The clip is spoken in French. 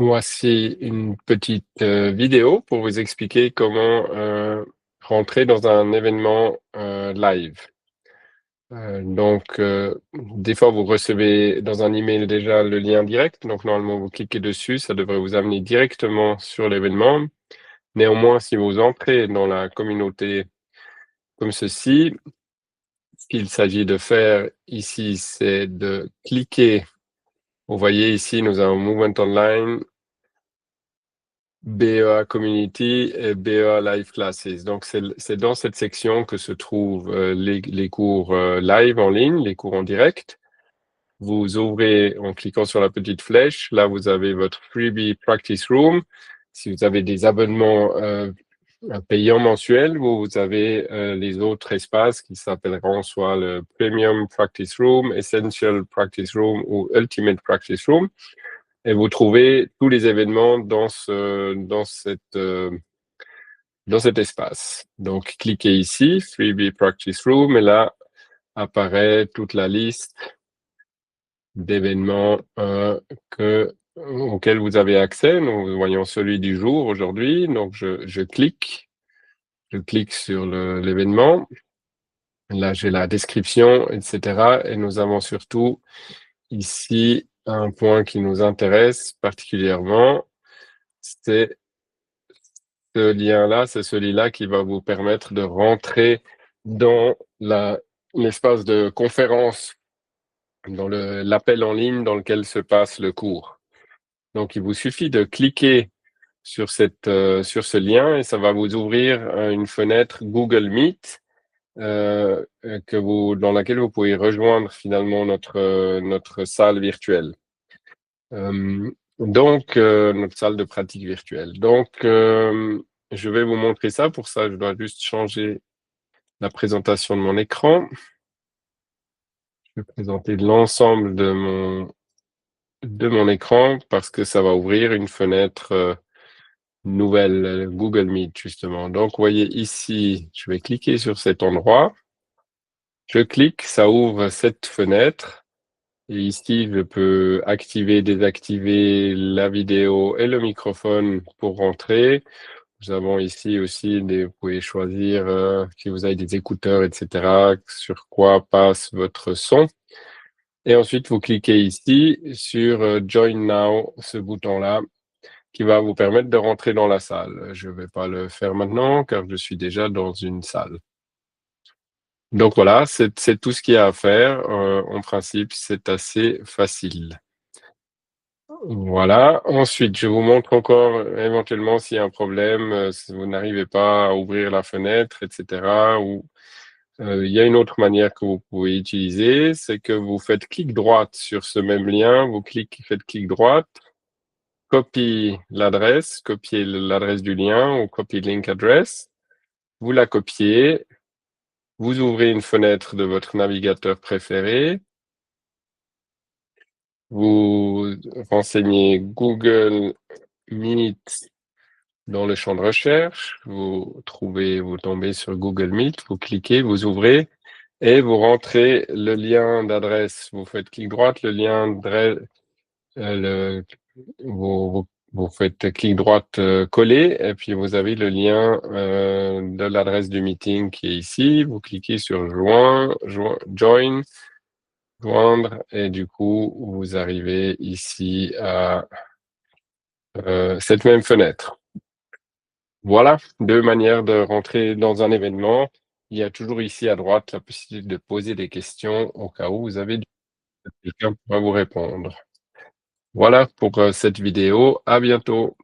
Voici une petite vidéo pour vous expliquer comment rentrer dans un événement live. Des fois, vous recevez dans un email déjà le lien direct. Donc, normalement, vous cliquez dessus, ça devrait vous amener directement sur l'événement. Néanmoins, si vous entrez dans la communauté comme ceci, ce qu'il s'agit de faire ici, c'est de cliquer. Vous voyez ici, nous avons Movement Online, BEA Community et BEA Live Classes. Donc, c'est dans cette section que se trouvent les cours live en ligne, les cours en direct. Vous ouvrez en cliquant sur la petite flèche. Là, vous avez votre Freebie Practice Room. Si vous avez des abonnements payants mensuels, vous avez les autres espaces qui s'appelleront soit le Premium Practice Room, Essential Practice Room ou Ultimate Practice Room. Et vous trouvez tous les événements dans cet espace. Donc, cliquez ici, Freebie Practice Room, et là apparaît toute la liste d'événements auxquels vous avez accès. Nous voyons celui du jour aujourd'hui. Donc, je clique sur l'événement. Là, j'ai la description, etc. Et nous avons surtout ici un point qui nous intéresse particulièrement. C'est ce lien-là, c'est celui-là qui va vous permettre de rentrer dans l'espace de conférence, dans l'appel en ligne dans lequel se passe le cours. Donc, il vous suffit de cliquer sur ce lien et ça va vous ouvrir une fenêtre Google Meet dans laquelle vous pouvez rejoindre finalement notre salle virtuelle. Notre salle de pratique virtuelle. Donc, je vais vous montrer ça. Pour ça, je dois juste changer la présentation de mon écran. Je vais présenter l'ensemble de mon écran parce que ça va ouvrir une fenêtre nouvelle, Google Meet, justement. Donc, vous voyez ici, je vais cliquer sur cet endroit. Je clique, ça ouvre cette fenêtre. Et ici, je peux activer, désactiver la vidéo et le microphone pour rentrer. Nous avons ici aussi, vous pouvez choisir si vous avez des écouteurs, etc., sur quoi passe votre son. Et ensuite, vous cliquez ici sur Join Now, ce bouton-là, qui va vous permettre de rentrer dans la salle. Je ne vais pas le faire maintenant, car je suis déjà dans une salle. Donc voilà, c'est tout ce qu'il y a à faire. En principe, c'est assez facile. Voilà. Ensuite, je vous montre encore éventuellement s'il y a un problème, si vous n'arrivez pas à ouvrir la fenêtre, etc. Ou il y a une autre manière que vous pouvez utiliser, c'est que vous faites clic droit sur ce même lien, faites clic droit, copiez l'adresse du lien ou copy link address, vous la copiez, vous ouvrez une fenêtre de votre navigateur préféré, vous renseignez Google Meet dans le champ de recherche, vous tombez sur Google Meet, vous cliquez, vous ouvrez et vous rentrez le lien d'adresse. Vous faites clic droit, le lien d'adresse, vous faites clic droit coller et puis vous avez le lien de l'adresse du meeting qui est ici. Vous cliquez sur join, joindre et du coup vous arrivez ici à cette même fenêtre. Voilà, deux manières de rentrer dans un événement. Il y a toujours ici à droite la possibilité de poser des questions au cas où vous avez quelqu'un pourra vous répondre. Voilà pour cette vidéo. À bientôt.